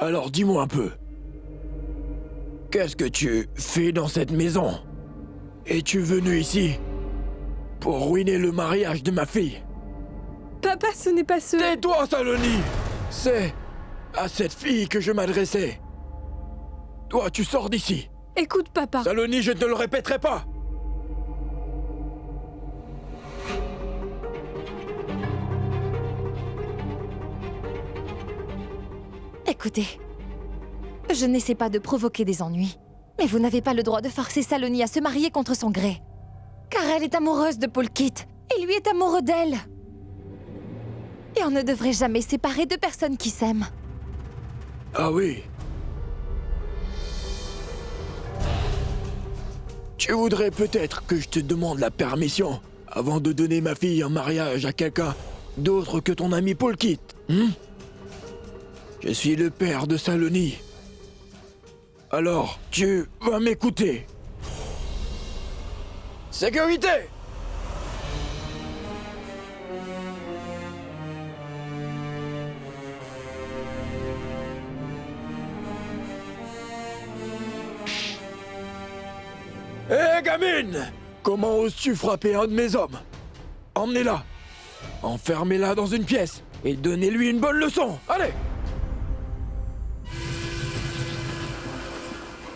Alors dis-moi un peu. Qu'est-ce que tu fais dans cette maison? Es-tu venu ici pour ruiner le mariage de ma fille? Papa, ce n'est pas ce... Tais-toi, Saloni! C'est à cette fille que je m'adressais. Toi, tu sors d'ici. Écoute, papa. Saloni, je ne te le répéterai pas. Écoutez, je n'essaie pas de provoquer des ennuis, mais vous n'avez pas le droit de forcer Saloni à se marier contre son gré. Car elle est amoureuse de Polkit, et lui est amoureux d'elle. Et on ne devrait jamais séparer deux personnes qui s'aiment. Ah oui. Tu voudrais peut-être que je te demande la permission avant de donner ma fille en mariage à quelqu'un d'autre que ton ami Polkit, Je suis le père de Saloni. Alors, tu vas m'écouter. Sécurité! Hé, gamine! Comment oses-tu frapper un de mes hommes? Emmenez-la! Enfermez-la dans une pièce et donnez-lui une bonne leçon! Allez!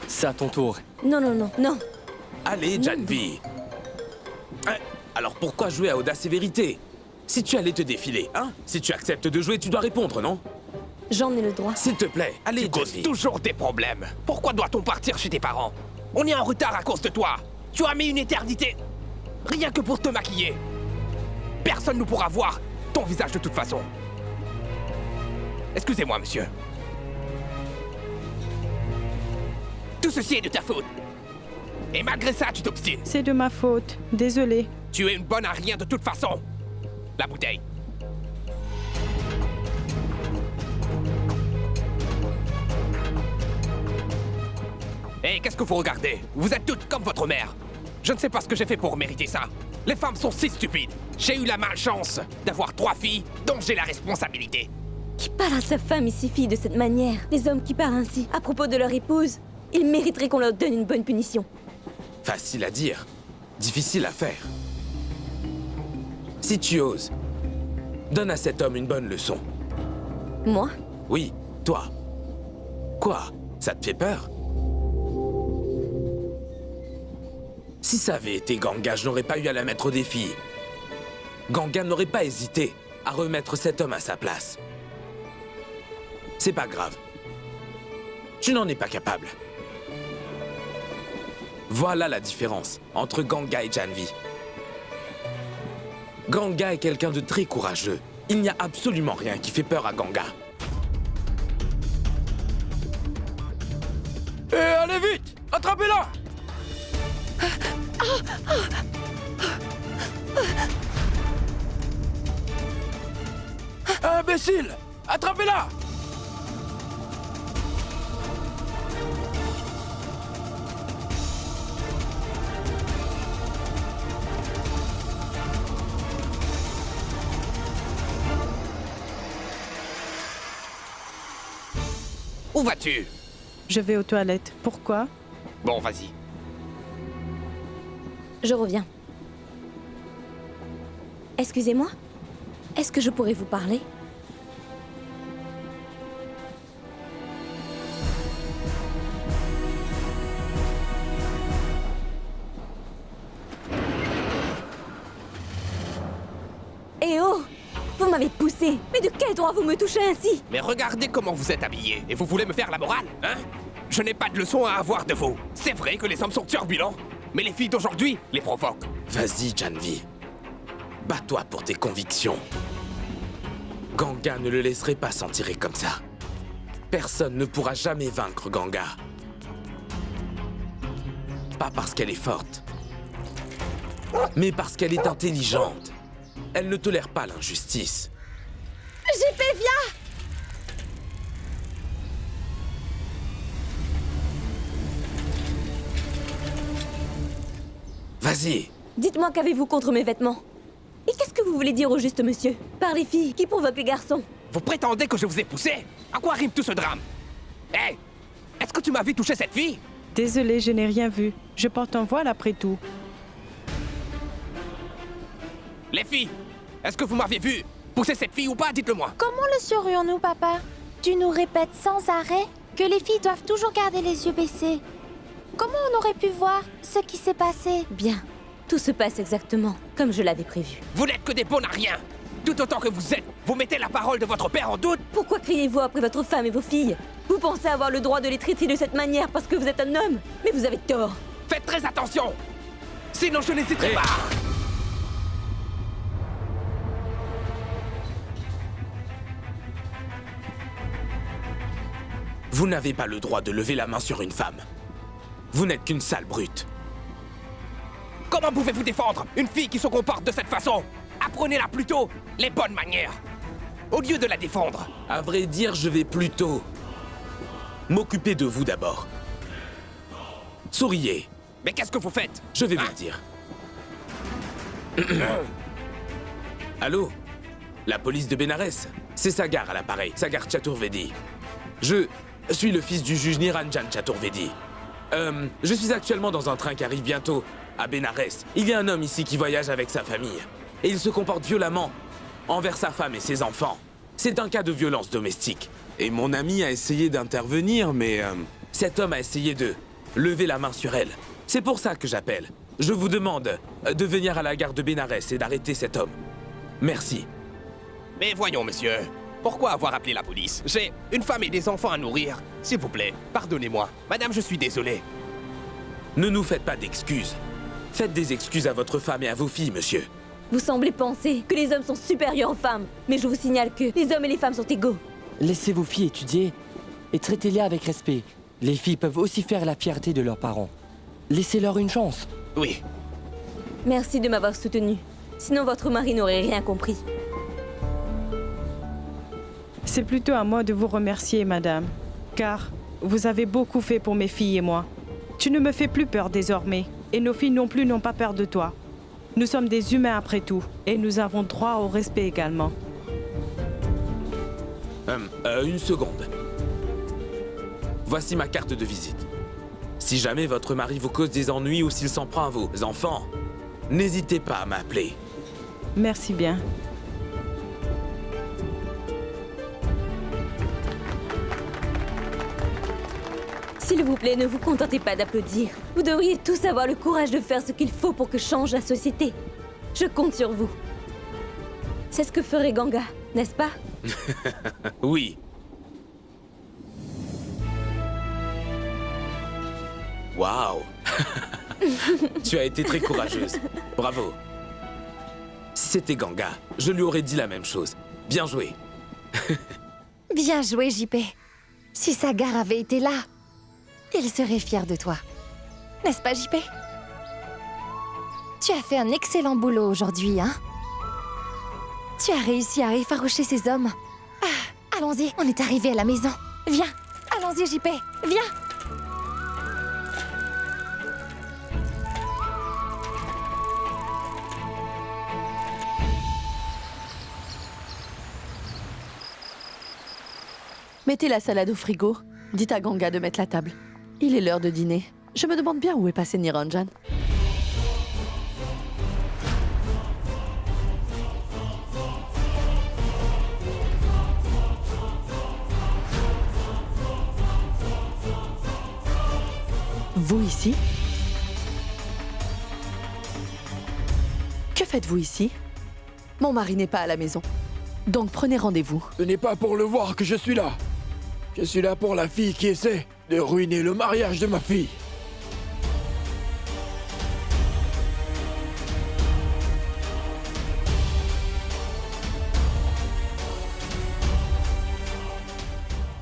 C'est à ton tour. Non, non, non, non. Allez, Janvi. Alors pourquoi jouer à Audace et Vérité? Si tu allais te défiler, hein? Si tu acceptes de jouer, tu dois répondre, non? J'en ai le droit. S'il te plaît, allez, Tu causes Janvi. toujours des problèmes. Pourquoi doit-on partir chez tes parents? On est en retard à cause de toi. Tu as mis une éternité. Rien que pour te maquiller. Personne ne pourra voir ton visage de toute façon. Excusez-moi, monsieur. Tout ceci est de ta faute. Et malgré ça, tu t'obstines. C'est de ma faute. Désolée. Tu es une bonne à rien de toute façon. La bouteille. Hé, qu'est-ce que vous regardez? Vous êtes toutes comme votre mère. Je ne sais pas ce que j'ai fait pour mériter ça. Les femmes sont si stupides. J'ai eu la malchance d'avoir 3 filles dont j'ai la responsabilité. Qui parle à sa femme et ses filles de cette manière? Les hommes qui parlent ainsi à propos de leur épouse, ils mériteraient qu'on leur donne une bonne punition. Facile à dire, difficile à faire. Si tu oses, donne à cet homme une bonne leçon. Moi? Oui, toi. Quoi? Ça te fait peur? Si ça avait été Ganga, je n'aurais pas eu à la mettre au défi. Ganga n'aurait pas hésité à remettre cet homme à sa place. C'est pas grave. Tu n'en es pas capable. Voilà la différence entre Ganga et Janvi. Ganga est quelqu'un de très courageux. Il n'y a absolument rien qui fait peur à Ganga. Et allez vite! Attrapez-la! Imbécile! Attrapez-la! Où vas-tu? Je vais aux toilettes. Pourquoi? Bon, vas-y. Je reviens. Excusez-moi? Est-ce que je pourrais vous parler? Eh oh! Vous m'avez poussé! Mais de quel droit vous me touchez ainsi? Mais regardez comment vous êtes habillés. Et vous voulez me faire la morale, hein? Je n'ai pas de leçon à avoir de vous. C'est vrai que les hommes sont turbulents, mais les filles d'aujourd'hui les provoquent. Vas-y, Janvi. Bats-toi pour tes convictions. Ganga ne le laisserait pas s'en tirer comme ça. Personne ne pourra jamais vaincre Ganga. Pas parce qu'elle est forte, mais parce qu'elle est intelligente. Elle ne tolère pas l'injustice. JP, viens! Vas-y. Dites-moi qu'avez-vous contre mes vêtements? Et qu'est-ce que vous voulez dire au juste monsieur? Par les filles qui provoquent les garçons? Vous prétendez que je vous ai poussé? À quoi rime tout ce drame? Hé! Est-ce que tu m'as vu toucher cette fille? Désolée, je n'ai rien vu. Je porte un voile après tout. Les filles! Est-ce que vous m'aviez vu pousser cette fille ou pas? Dites-le-moi! Comment le saurions-nous, papa? Tu nous répètes sans arrêt que les filles doivent toujours garder les yeux baissés. Comment on aurait pu voir ce qui s'est passé? Bien. Tout se passe exactement comme je l'avais prévu. Vous n'êtes que des bonariens! Tout autant que vous êtes, vous mettez la parole de votre père en doute? Pourquoi criez-vous après votre femme et vos filles? Vous pensez avoir le droit de les traiter de cette manière parce que vous êtes un homme? Mais vous avez tort. Faites très attention! Sinon je n'hésiterai pas! Vous n'avez pas le droit de lever la main sur une femme. Vous n'êtes qu'une sale brute. Comment pouvez-vous défendre une fille qui se comporte de cette façon? Apprenez-la plutôt les bonnes manières, au lieu de la défendre. À vrai dire, je vais plutôt m'occuper de vous d'abord. Souriez, Mais qu'est-ce que vous faites? je vais vous le dire. Allô? La police de Bénarès? C'est Sagar à l'appareil, Sagar Chaturvedi. Je suis le fils du juge Niranjan Chaturvedi. Je suis actuellement dans un train qui arrive bientôt à Bénarès. Il y a un homme ici qui voyage avec sa famille. Et il se comporte violemment envers sa femme et ses enfants. C'est un cas de violence domestique. Et mon ami a essayé d'intervenir, mais cet homme a essayé de lever la main sur elle. C'est pour ça que j'appelle. Je vous demande de venir à la gare de Bénarès et d'arrêter cet homme. Merci. Mais voyons, monsieur. Pourquoi avoir appelé la police? J'ai une femme et des enfants à nourrir. S'il vous plaît, pardonnez-moi. Madame, je suis désolé. Ne nous faites pas d'excuses. Faites des excuses à votre femme et à vos filles, monsieur. Vous semblez penser que les hommes sont supérieurs aux femmes. Mais je vous signale que les hommes et les femmes sont égaux. Laissez vos filles étudier et traitez-les avec respect. Les filles peuvent aussi faire la fierté de leurs parents. Laissez-leur une chance. Oui. Merci de m'avoir soutenu. Sinon votre mari n'aurait rien compris. C'est plutôt à moi de vous remercier, madame. Car vous avez beaucoup fait pour mes filles et moi. Tu ne me fais plus peur désormais. Et nos filles non plus n'ont pas peur de toi. Nous sommes des humains après tout. Et nous avons droit au respect également. Une seconde. Voici ma carte de visite. Si jamais votre mari vous cause des ennuis ou s'il s'en prend à vos enfants, n'hésitez pas à m'appeler. Merci bien. S'il vous plaît, ne vous contentez pas d'applaudir. Vous devriez tous avoir le courage de faire ce qu'il faut pour que change la société. Je compte sur vous. C'est ce que ferait Ganga, n'est-ce pas? Oui. Waouh. Tu as été très courageuse. Bravo. Si c'était Ganga, je lui aurais dit la même chose. Bien joué. Bien joué, JP. Si Sagar avait été là, il serait fier de toi. N'est-ce pas, JP? Tu as fait un excellent boulot aujourd'hui, hein? Tu as réussi à effaroucher ces hommes. Ah, allons-y, on est arrivé à la maison. Viens, allons-y, JP, viens! Mettez la salade au frigo. Dites à Ganga de mettre la table. Il est l'heure de dîner. Je me demande bien où est passé Niranjan. Vous ici? Que faites-vous ici? Mon mari n'est pas à la maison. Donc prenez rendez-vous. Ce n'est pas pour le voir que je suis là. Je suis là pour la fille qui essaie de ruiner le mariage de ma fille.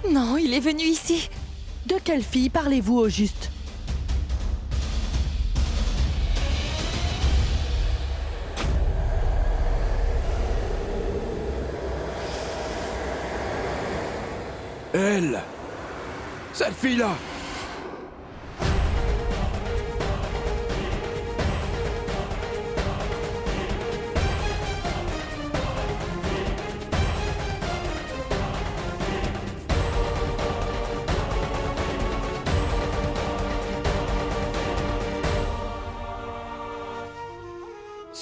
Non, il est venu ici. De quelle fille parlez-vous au juste? Elle. Cette fille-là.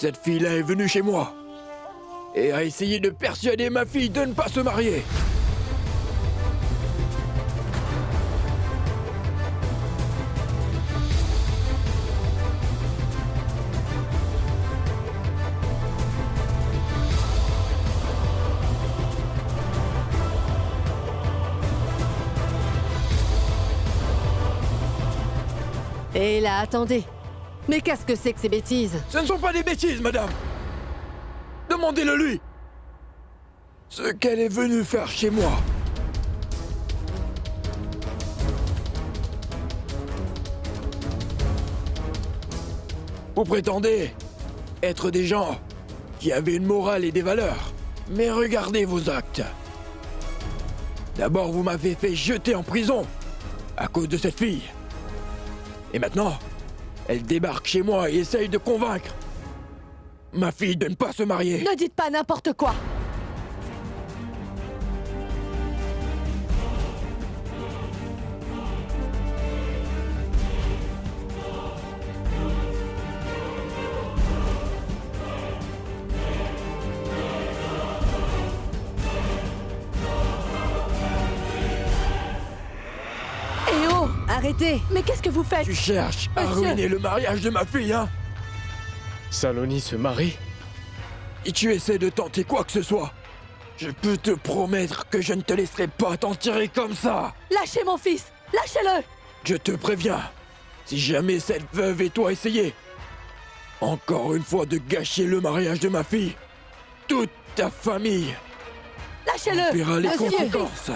Cette fille-là est venue chez moi et a essayé de persuader ma fille de ne pas se marier. Et là, attendez. Mais qu'est-ce que c'est que ces bêtises? Ce ne sont pas des bêtises, madame. Demandez-le lui. Ce qu'elle est venue faire chez moi. Vous prétendez être des gens qui avaient une morale et des valeurs. Mais regardez vos actes. D'abord, vous m'avez fait jeter en prison à cause de cette fille. Et maintenant, elle débarque chez moi et essaye de convaincre ma fille de ne pas se marier. Ne dites pas n'importe quoi. Eh oh, arrêtez! Mais qu'est-ce que vous faites? Tu cherches à Monsieur. ruiner le mariage de ma fille, hein? Saloni se marie? Si tu essaies de tenter quoi que ce soit, je peux te promettre que je ne te laisserai pas t'en tirer comme ça. Lâchez mon fils! Lâchez-le! Je te préviens, si jamais cette veuve et toi essayez encore une fois de gâcher le mariage de ma fille, toute ta famille Lâchez-le! paiera les Monsieur. conséquences.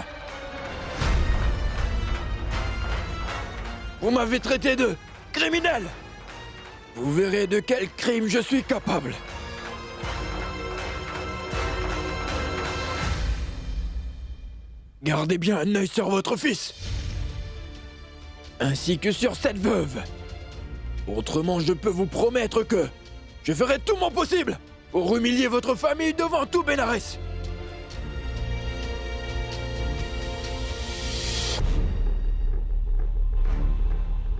Vous m'avez traité de criminel. Vous verrez de quel crime je suis capable. Gardez bien un œil sur votre fils, ainsi que sur cette veuve. Autrement, je peux vous promettre que je ferai tout mon possible pour humilier votre famille devant tout Bénarès.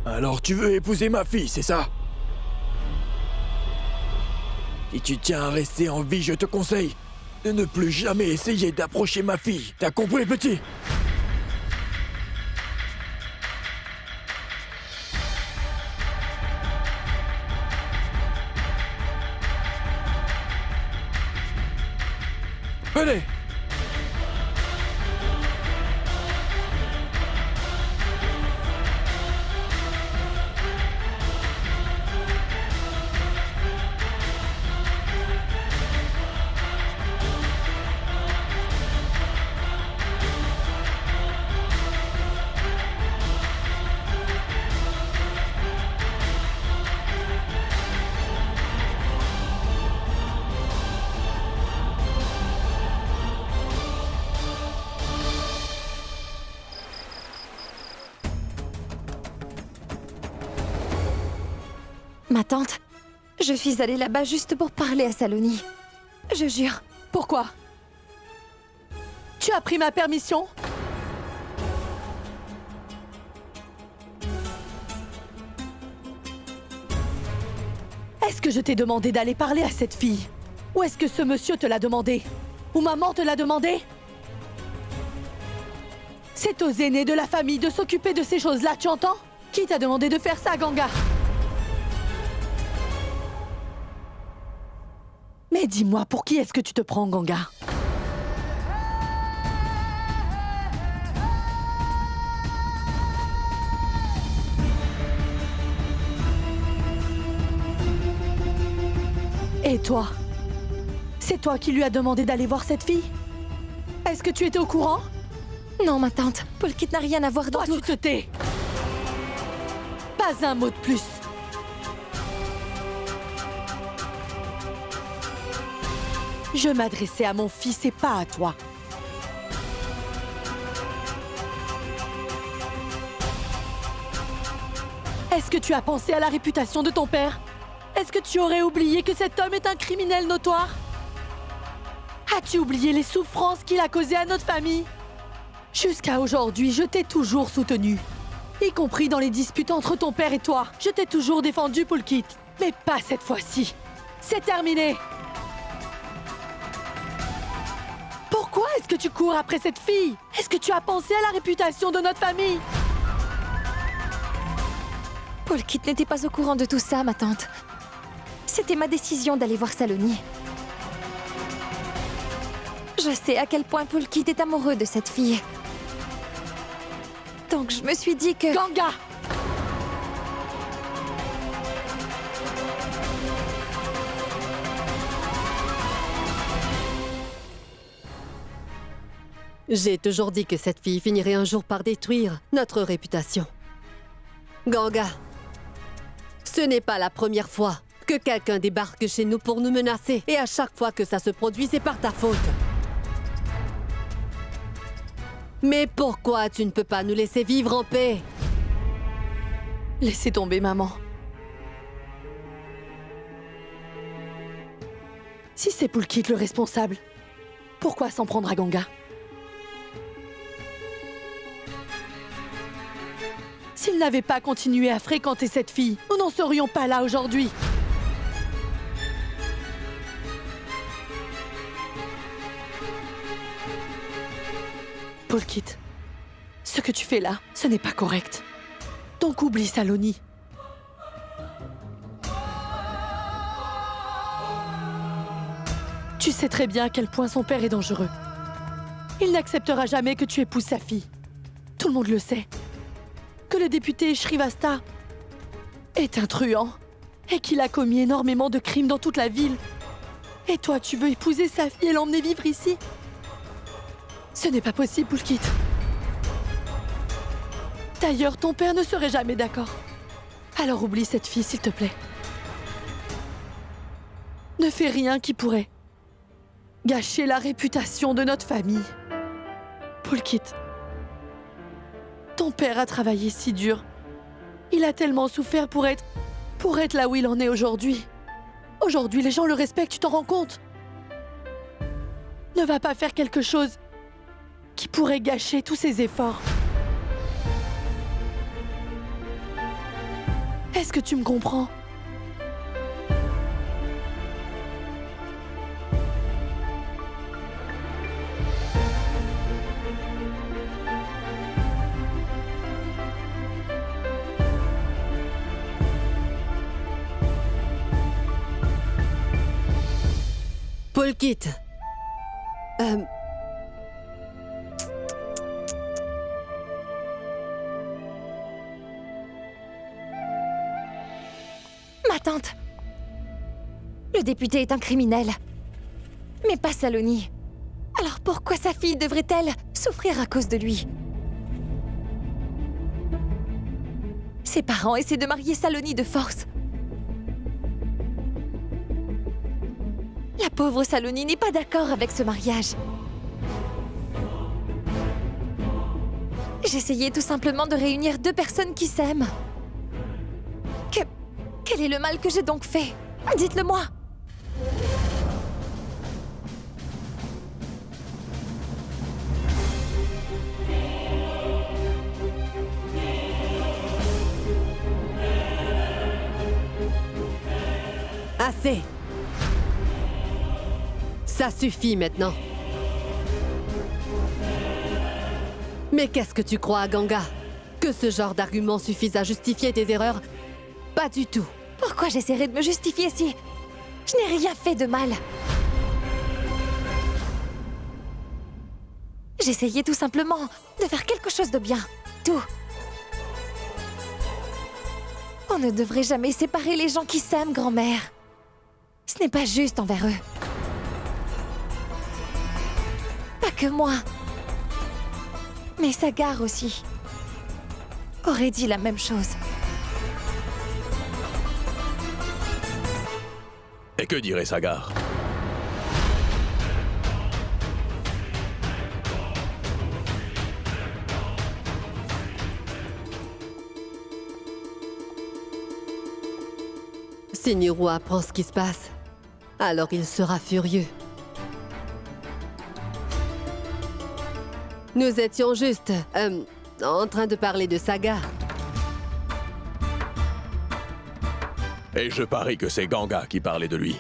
Alors tu veux épouser ma fille, c'est ça? Si tu tiens à rester en vie, je te conseille de ne plus jamais essayer d'approcher ma fille. T'as compris, petit? Venez! Ma tante, je suis allée là-bas juste pour parler à Saloni. Je jure. Pourquoi? Tu as pris ma permission? Est-ce que je t'ai demandé d'aller parler à cette fille? Ou est-ce que ce monsieur te l'a demandé? Ou maman te l'a demandé? C'est aux aînés de la famille de s'occuper de ces choses-là, tu entends? Qui t'a demandé de faire ça, Ganga? Mais dis-moi, pour qui est-ce que tu te prends, Ganga? Et toi? C'est toi qui lui as demandé d'aller voir cette fille? Est-ce que tu étais au courant? Non, ma tante, Polkit n'a rien à voir dans Toi, tout. tu te tais! Pas un mot de plus! Je m'adressais à mon fils et pas à toi. Est-ce que tu as pensé à la réputation de ton père? Est-ce que tu aurais oublié que cet homme est un criminel notoire? As-tu oublié les souffrances qu'il a causées à notre famille? Jusqu'à aujourd'hui, je t'ai toujours soutenu. Y compris dans les disputes entre ton père et toi. Je t'ai toujours défendu, Polkit. Mais pas cette fois-ci. c'est terminé. Pourquoi est-ce que tu cours après cette fille? Est-ce que tu as pensé à la réputation de notre famille? Polkit n'était pas au courant de tout ça, ma tante. C'était ma décision d'aller voir Saloni. Je sais à quel point Polkit est amoureux de cette fille. Donc je me suis dit que... Ganga! J'ai toujours dit que cette fille finirait un jour par détruire notre réputation. Ganga, ce n'est pas la première fois que quelqu'un débarque chez nous pour nous menacer. Et à chaque fois que ça se produit, c'est par ta faute. Mais pourquoi tu ne peux pas nous laisser vivre en paix? Laissez tomber, maman. Si c'est Polkit le responsable, pourquoi s'en prendre à Ganga? S'il n'avait pas continué à fréquenter cette fille, nous n'en serions pas là aujourd'hui. Polkit, ce que tu fais là, ce n'est pas correct. Donc oublie Saloni. Tu sais très bien à quel point son père est dangereux. Il n'acceptera jamais que tu épouses sa fille. Tout le monde le sait. Que le député Shrivasta est un truand et qu'il a commis énormément de crimes dans toute la ville. Et toi, tu veux épouser sa fille et l'emmener vivre ici? Ce n'est pas possible, Polkit. D'ailleurs, ton père ne serait jamais d'accord. Alors oublie cette fille, s'il te plaît. Ne fais rien qui pourrait gâcher la réputation de notre famille. Polkit. Ton père a travaillé si dur. Il a tellement souffert pour être là où il en est aujourd'hui. Aujourd'hui, les gens le respectent, tu t'en rends compte? Ne va pas faire quelque chose qui pourrait gâcher tous ses efforts. Est-ce que tu me comprends? Polkit. Ma tante. Le député est un criminel. Mais pas Saloni. Alors pourquoi sa fille devrait-elle souffrir à cause de lui? Ses parents essaient de marier Saloni de force. La pauvre Saloni n'est pas d'accord avec ce mariage. J'essayais tout simplement de réunir deux personnes qui s'aiment. Quel est le mal que j'ai donc fait? Dites-le-moi! Assez. Ça suffit maintenant. Mais qu'est-ce que tu crois, Ganga? Que ce genre d'argument suffise à justifier tes erreurs? Pas du tout. Pourquoi j'essaierais de me justifier si je n'ai rien fait de mal? J'essayais tout simplement de faire quelque chose de bien. Tout. On ne devrait jamais séparer les gens qui s'aiment, grand-mère. Ce n'est pas juste envers eux. Pas que moi. Mais Sagar aussi aurait dit la même chose. Et que dirait Sagar? Si Niro apprend ce qui se passe, alors il sera furieux. Nous étions juste en train de parler de Sagar. Et je parie que c'est Ganga qui parlait de lui.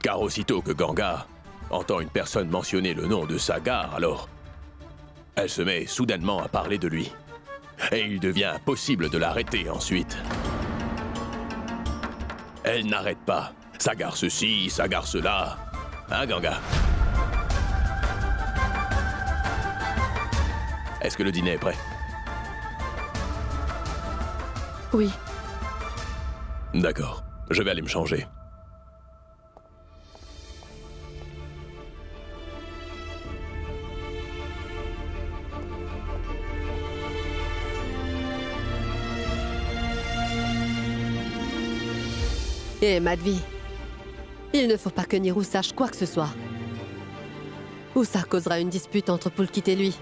Car aussitôt que Ganga entend une personne mentionner le nom de Sagar, alors elle se met soudainement à parler de lui. Et il devient impossible de l'arrêter ensuite. Elle n'arrête pas. Sagar ceci, Sagar cela. Hein, Ganga? Est-ce que le dîner est prêt? Oui. D'accord. Je vais aller me changer. Et Madvi, il ne faut pas que Nirou sache quoi que ce soit. Ou ça causera une dispute entre Pulkit et lui.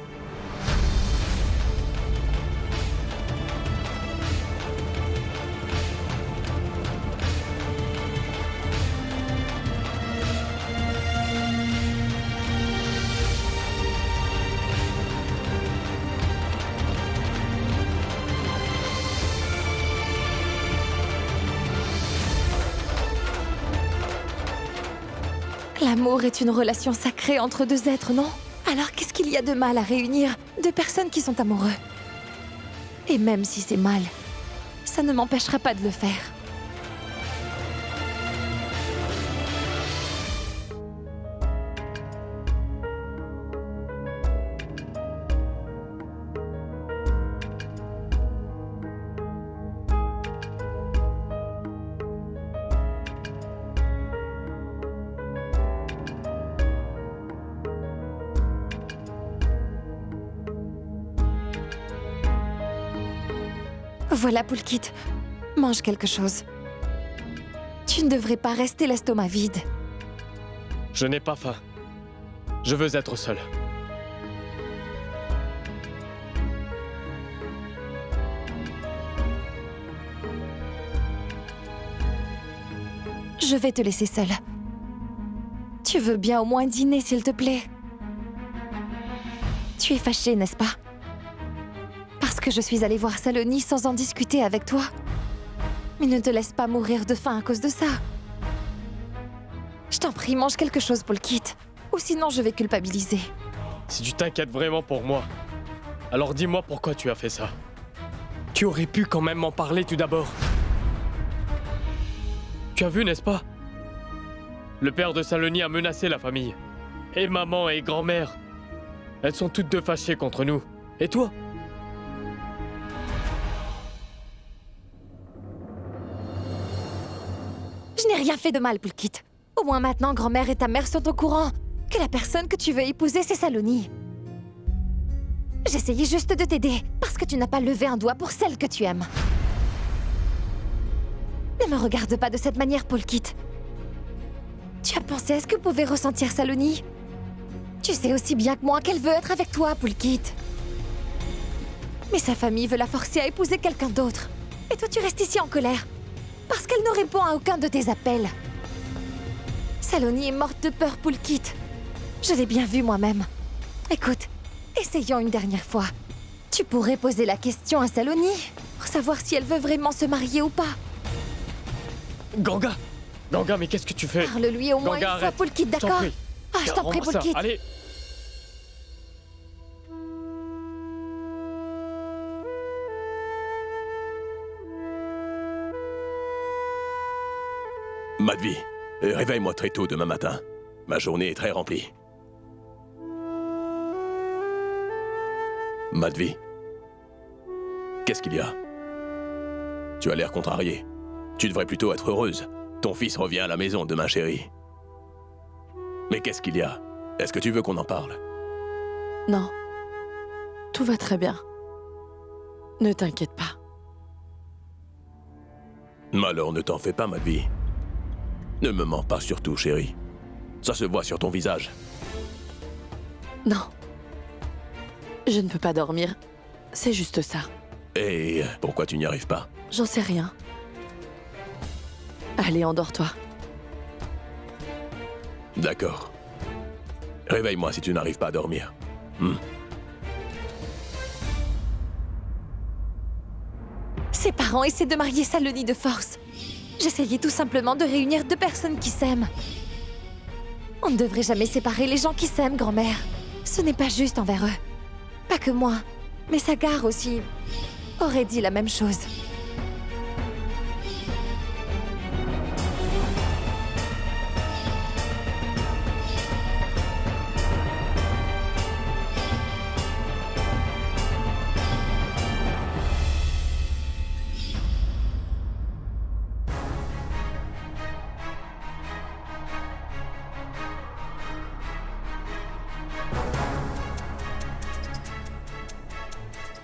L'amour est une relation sacrée entre deux êtres, non? Alors qu'est-ce qu'il y a de mal à réunir deux personnes qui sont amoureux? Et même si c'est mal, ça ne m'empêchera pas de le faire. Voilà, Pulkit. Mange quelque chose. Tu ne devrais pas rester l'estomac vide. Je n'ai pas faim. Je veux être seul. Je vais te laisser seule. Tu veux bien au moins dîner, s'il te plaît? Tu es fâchée, n'est-ce pas? Parce que je suis allée voir Saloni sans en discuter avec toi. Mais ne te laisse pas mourir de faim à cause de ça. Je t'en prie, mange quelque chose, Pulkit. Ou sinon, je vais culpabiliser. Si tu t'inquiètes vraiment pour moi, alors dis-moi pourquoi tu as fait ça. Tu aurais pu quand même m'en parler tout d'abord. Tu as vu, n'est-ce pas? Le père de Saloni a menacé la famille. Et maman et grand-mère. Elles sont toutes deux fâchées contre nous. Et toi? Je n'ai rien fait de mal, Pulkit. Au moins maintenant, grand-mère et ta mère sont au courant que la personne que tu veux épouser, c'est Saloni. J'essayais juste de t'aider, parce que tu n'as pas levé un doigt pour celle que tu aimes. Ne me regarde pas de cette manière, Pulkit. Tu as pensé à ce que pouvait ressentir Saloni? Tu sais aussi bien que moi qu'elle veut être avec toi, Pulkit. Mais sa famille veut la forcer à épouser quelqu'un d'autre. Et toi, tu restes ici en colère. Parce qu'elle ne répond à aucun de tes appels. Saloni est morte de peur, Pulkit. Je l'ai bien vu moi-même. Écoute, essayons une dernière fois. Tu pourrais poser la question à Saloni pour savoir si elle veut vraiment se marier ou pas. Ganga! Ganga, mais qu'est-ce que tu fais? Parle-lui au moins Ganga, une fois, arrête. Pulkit, d'accord? Ah, je t'en prie, Rends-moi ça, Pulkit. allez! Madvi, réveille-moi très tôt demain matin. Ma journée est très remplie. Madvi, qu'est-ce qu'il y a? Tu as l'air contrariée. Tu devrais plutôt être heureuse. Ton fils revient à la maison demain, chérie. Mais qu'est-ce qu'il y a? Est-ce que tu veux qu'on en parle? Non. Tout va très bien. Ne t'inquiète pas. Alors ne t'en fais pas, Madvi. Ne me mens pas surtout, chérie. Ça se voit sur ton visage. Non. Je ne peux pas dormir. C'est juste ça. Et pourquoi tu n'y arrives pas? J'en sais rien. Allez, endors-toi. D'accord. Réveille-moi si tu n'arrives pas à dormir. Ses parents essaient de marier Saloni de force. J'essayais tout simplement de réunir deux personnes qui s'aiment. On ne devrait jamais séparer les gens qui s'aiment, grand-mère. Ce n'est pas juste envers eux. Pas que moi, mais Sagar aussi aurait dit la même chose.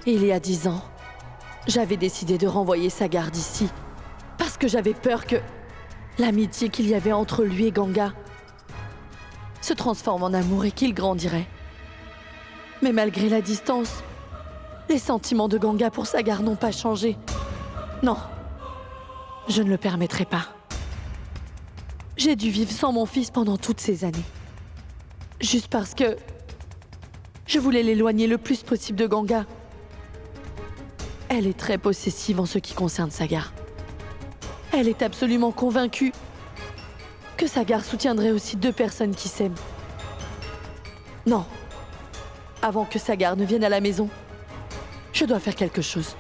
Il y a 10 ans, j'avais décidé de renvoyer Sagar d'ici parce que j'avais peur que l'amitié qu'il y avait entre lui et Ganga se transforme en amour et qu'il grandirait. Mais malgré la distance, les sentiments de Ganga pour Sagar n'ont pas changé. Non, je ne le permettrai pas. J'ai dû vivre sans mon fils pendant toutes ces années. Juste parce que je voulais l'éloigner le plus possible de Ganga. Elle est très possessive en ce qui concerne Sagar. Elle est absolument convaincue que Sagar soutiendrait aussi 2 personnes qui s'aiment. Non. Avant que Sagar ne vienne à la maison, je dois faire quelque chose.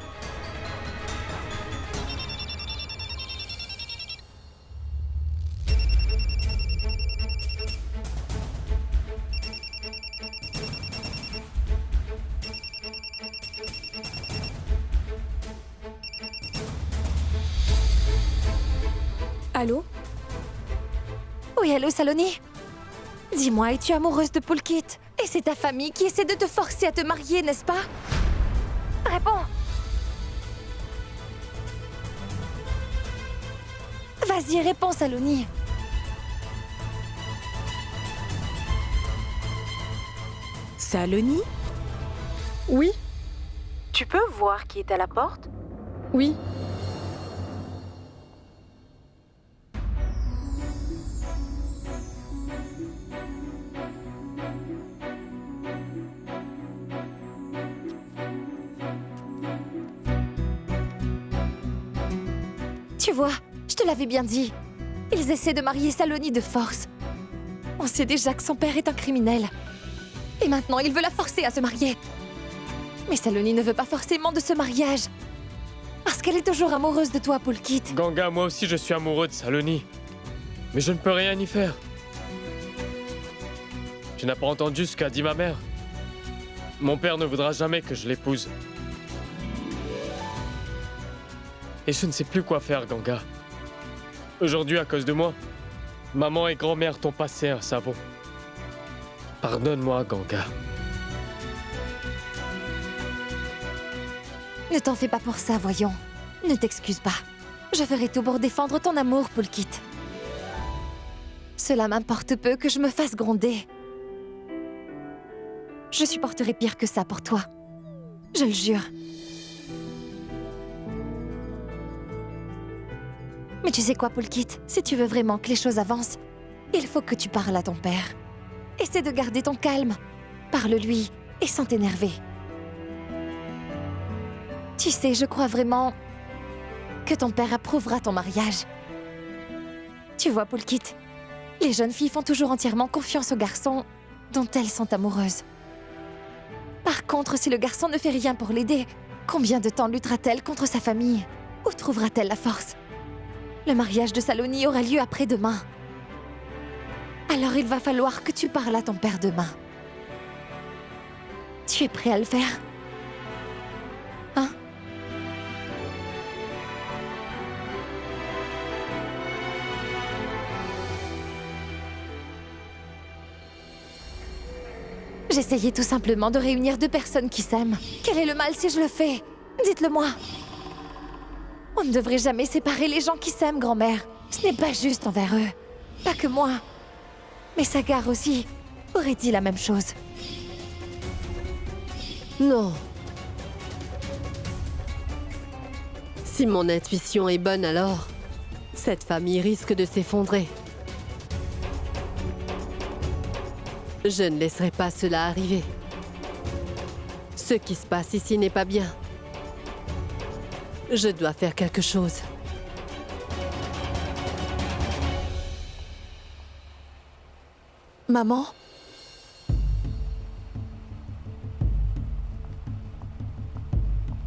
Allô? Oui, allô, Saloni? Dis-moi, es-tu amoureuse de Pulkit? Et c'est ta famille qui essaie de te forcer à te marier, n'est-ce pas? Réponds! Vas-y, réponds, Saloni. Saloni? Oui? Tu peux voir qui est à la porte? Oui. Tu vois, je te l'avais bien dit. Ils essaient de marier Saloni de force. On sait déjà que son père est un criminel. Et maintenant, il veut la forcer à se marier. Mais Saloni ne veut pas forcément de ce mariage. Parce qu'elle est toujours amoureuse de toi, Pulkit. Ganga, moi aussi je suis amoureux de Saloni. Mais je ne peux rien y faire. Tu n'as pas entendu ce qu'a dit ma mère? Mon père ne voudra jamais que je l'épouse. Et je ne sais plus quoi faire, Ganga. Aujourd'hui, à cause de moi, maman et grand-mère t'ont passé un savon. Pardonne-moi, Ganga. Ne t'en fais pas pour ça, voyons. Ne t'excuse pas. Je ferai tout pour défendre ton amour, Pulkit. Cela m'importe peu que je me fasse gronder. Je supporterai pire que ça pour toi. Je le jure. Mais tu sais quoi, Pulkit? Si tu veux vraiment que les choses avancent, il faut que tu parles à ton père. Essaie de garder ton calme. Parle-lui et sans t'énerver. Tu sais, je crois vraiment que ton père approuvera ton mariage. Tu vois, Pulkit, les jeunes filles font toujours entièrement confiance aux garçons dont elles sont amoureuses. Par contre, si le garçon ne fait rien pour l'aider, combien de temps luttera-t-elle contre sa famille? Où trouvera-t-elle la force? Le mariage de Saloni aura lieu après-demain. Alors il va falloir que tu parles à ton père demain. Tu es prêt à le faire? Hein? J'essayais tout simplement de réunir 2 personnes qui s'aiment. Quel est le mal si je le fais? Dites-le-moi. On ne devrait jamais séparer les gens qui s'aiment, grand-mère. Ce n'est pas juste envers eux. Pas que moi. Mais Sagar aussi aurait dit la même chose. Non. Si mon intuition est bonne alors, cette famille risque de s'effondrer. Je ne laisserai pas cela arriver. Ce qui se passe ici n'est pas bien. Je dois faire quelque chose. Maman?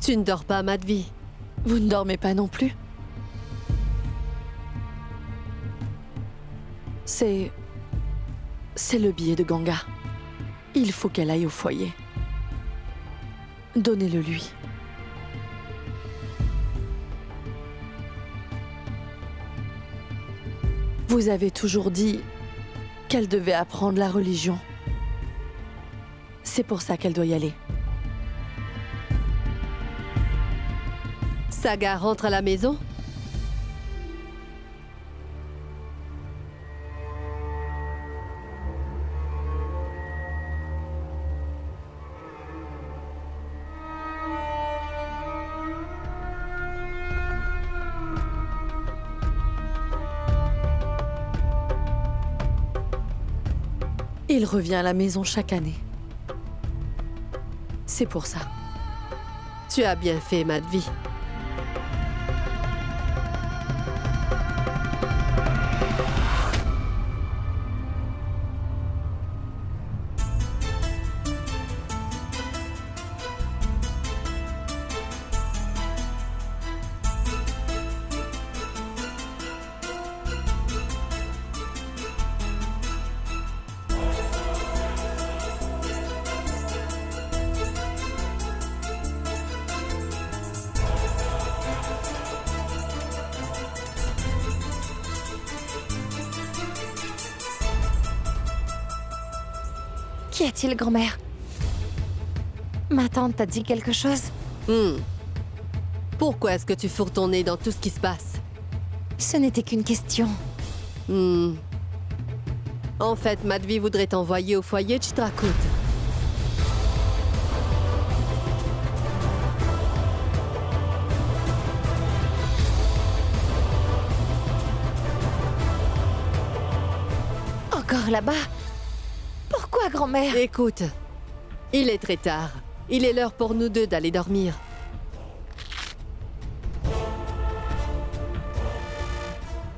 Tu ne dors pas, Madvi. Vous ne dormez pas non plus? C'est le billet de Ganga. Il faut qu'elle aille au foyer. Donnez-le lui. Vous avez toujours dit qu'elle devait apprendre la religion. C'est pour ça qu'elle doit y aller. Saga rentre à la maison? Il revient à la maison chaque année. C'est pour ça. Tu as bien fait, Madvi. Qu'y a-t-il, grand-mère? Ma tante t'a dit quelque chose? Pourquoi est-ce que tu fourres ton nez dans tout ce qui se passe? Ce n'était qu'une question. En fait, Madvi voudrait t'envoyer au foyer Chitrakoot. Encore là-bas? Pourquoi, grand-mère? Écoute, il est très tard. Il est l'heure pour nous deux d'aller dormir.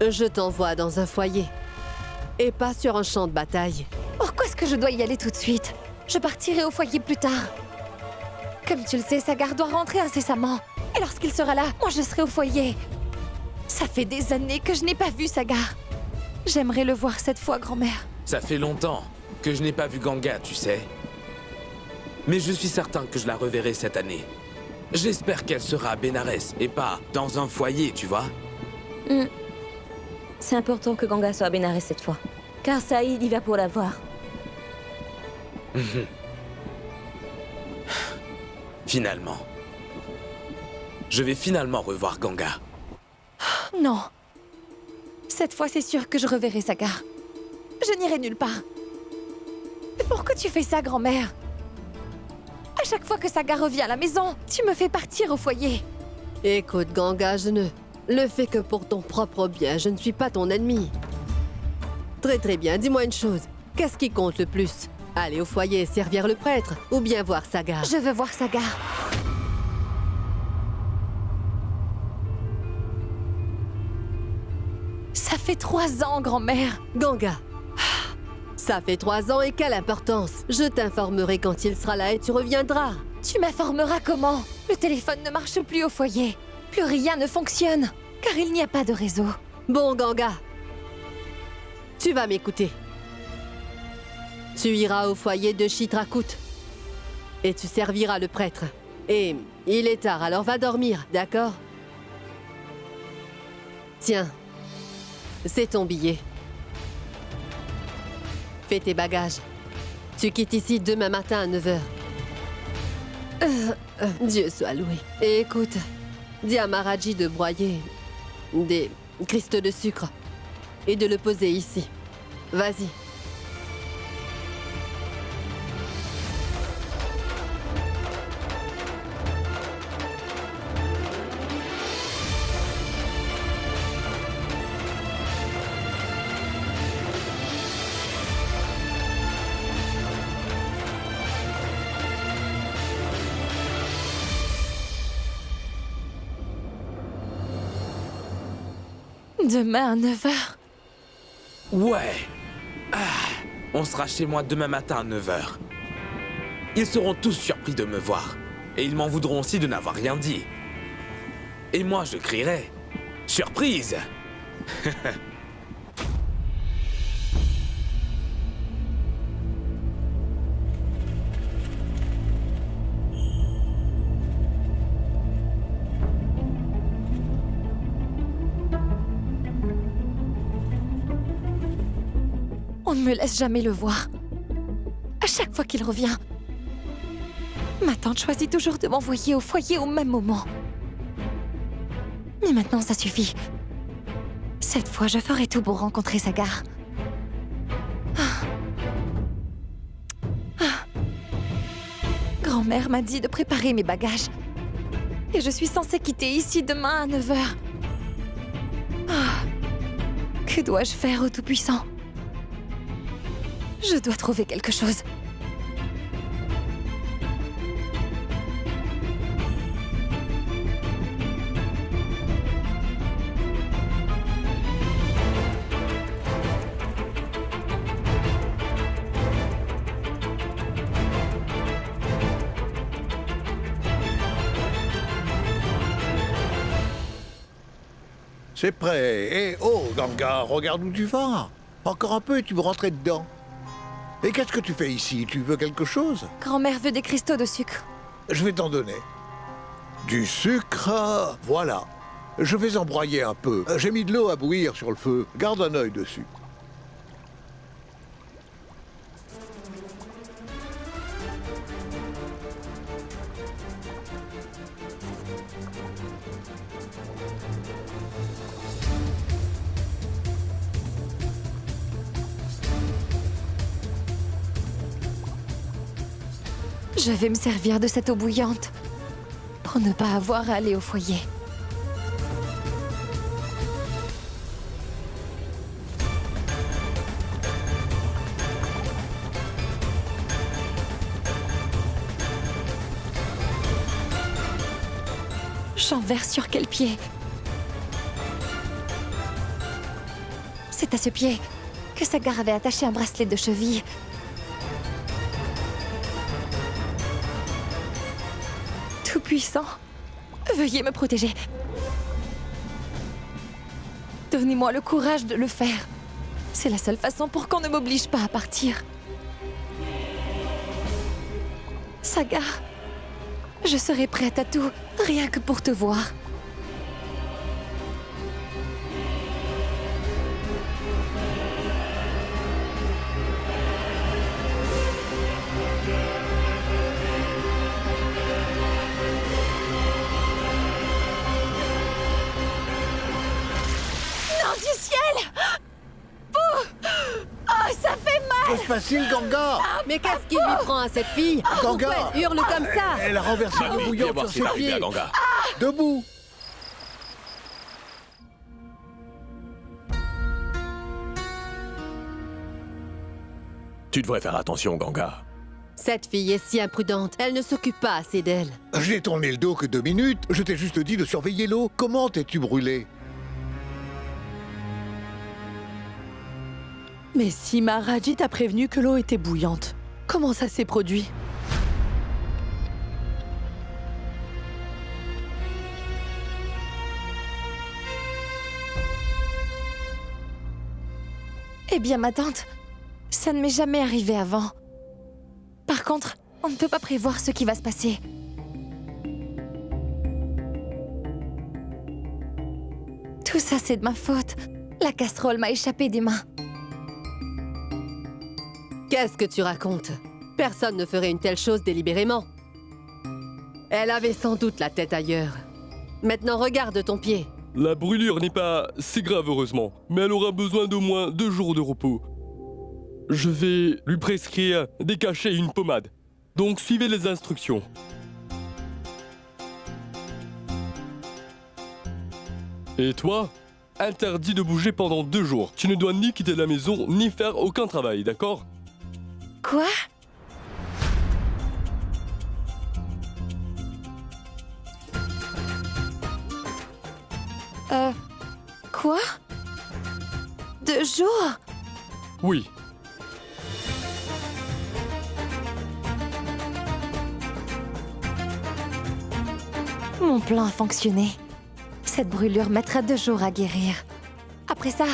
Je t'envoie dans un foyer. Et pas sur un champ de bataille. Pourquoi est-ce que je dois y aller tout de suite? Je partirai au foyer plus tard. Comme tu le sais, Sagar doit rentrer incessamment. Et lorsqu'il sera là, moi je serai au foyer. Ça fait des années que je n'ai pas vu Sagar. J'aimerais le voir cette fois, grand-mère. Ça fait longtemps que je n'ai pas vu Ganga, tu sais. Mais je suis certain que je la reverrai cette année. J'espère qu'elle sera à Bénarès et pas dans un foyer, tu vois. C'est important que Ganga soit à Bénarès cette fois. Car Saïd y va pour la voir. Finalement. Je vais finalement revoir Ganga. Non. Cette fois, c'est sûr que je reverrai Sagar. Je n'irai nulle part. Mais pourquoi tu fais ça, grand-mère? À chaque fois que Sagar revient à la maison, tu me fais partir au foyer. Écoute, Ganga, je ne le fais que pour ton propre bien. Je ne suis pas ton ennemi. Très bien, dis-moi une chose. Qu'est-ce qui compte le plus? Aller au foyer et servir le prêtre, ou bien voir Sagar? Je veux voir Sagar. Ça fait 3 ans, grand-mère. Ganga, ça fait 3 ans et quelle importance? Je t'informerai quand il sera là et tu reviendras. Tu m'informeras comment? Le téléphone ne marche plus au foyer. Plus rien ne fonctionne, car il n'y a pas de réseau. Bon, Ganga, tu vas m'écouter. Tu iras au foyer de Chitrakoot. Et tu serviras le prêtre. Et il est tard, alors va dormir, d'accord? Tiens, c'est ton billet. Fais tes bagages. Tu quittes ici demain matin à 9h. Dieu soit loué. Et écoute, dis à Maharaji de broyer des cristaux de sucre et de le poser ici. Vas-y. Demain à 9h. Ouais. On sera chez moi demain matin à 9h. Ils seront tous surpris de me voir. Et ils m'en voudront aussi de n'avoir rien dit. Et moi, je crierai « Surprise !» On ne me laisse jamais le voir. À chaque fois qu'il revient, ma tante choisit toujours de m'envoyer au foyer au même moment. Mais maintenant, ça suffit. Cette fois, je ferai tout pour rencontrer Sagar. Grand-mère m'a dit de préparer mes bagages. Et je suis censée quitter ici demain à 9h. Que dois-je faire au Tout-Puissant ? Je dois trouver quelque chose. C'est prêt. Et oh, Ganga, regarde où tu vas. Encore un peu et tu me rentrais dedans. Et qu'est-ce que tu fais ici? Tu veux quelque chose? Grand-mère veut des cristaux de sucre. Je vais t'en donner. Du sucre, voilà. Je vais embroyer un peu. J'ai mis de l'eau à bouillir sur le feu. Garde un œil dessus. Je vais me servir de cette eau bouillante pour ne pas avoir à aller au foyer. J'en verse sur quel pied? C'est à ce pied que Sagar avait attaché un bracelet de cheville. Tout-Puissant, veuillez me protéger. Donnez-moi le courage de le faire. C'est la seule façon pour qu'on ne m'oblige pas à partir. Sagar, je serai prête à tout, rien que pour te voir. C'est facile, Ganga. Mais qu'est-ce qui lui prend à cette fille? Ganga. Pourquoi elle hurle comme ça? Elle a renversé l'eau bouillante sur ses pieds. Debout. Tu devrais faire attention, Ganga. Cette fille est si imprudente, elle ne s'occupe pas assez d'elle. Je n'ai tourné le dos que 2 minutes. Je t'ai juste dit de surveiller l'eau. Comment t'es-tu brûlé? Mais si Maharaji t'a prévenu que l'eau était bouillante, comment ça s'est produit? Eh bien, ma tante, ça ne m'est jamais arrivé avant. Par contre, on ne peut pas prévoir ce qui va se passer. Tout ça, c'est de ma faute. La casserole m'a échappé des mains. Qu'est-ce que tu racontes? Personne ne ferait une telle chose délibérément. Elle avait sans doute la tête ailleurs. Maintenant, regarde ton pied. La brûlure n'est pas si grave, heureusement, mais elle aura besoin d'au moins 2 jours de repos. Je vais lui prescrire des cachets et une pommade. Donc suivez les instructions. Et toi? Interdit de bouger pendant 2 jours. Tu ne dois ni quitter la maison, ni faire aucun travail, d'accord? Quoi? Quoi? 2 jours? Oui. Mon plan a fonctionné. Cette brûlure mettra 2 jours à guérir. Après ça,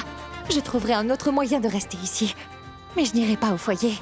je trouverai un autre moyen de rester ici. Mais je n'irai pas au foyer.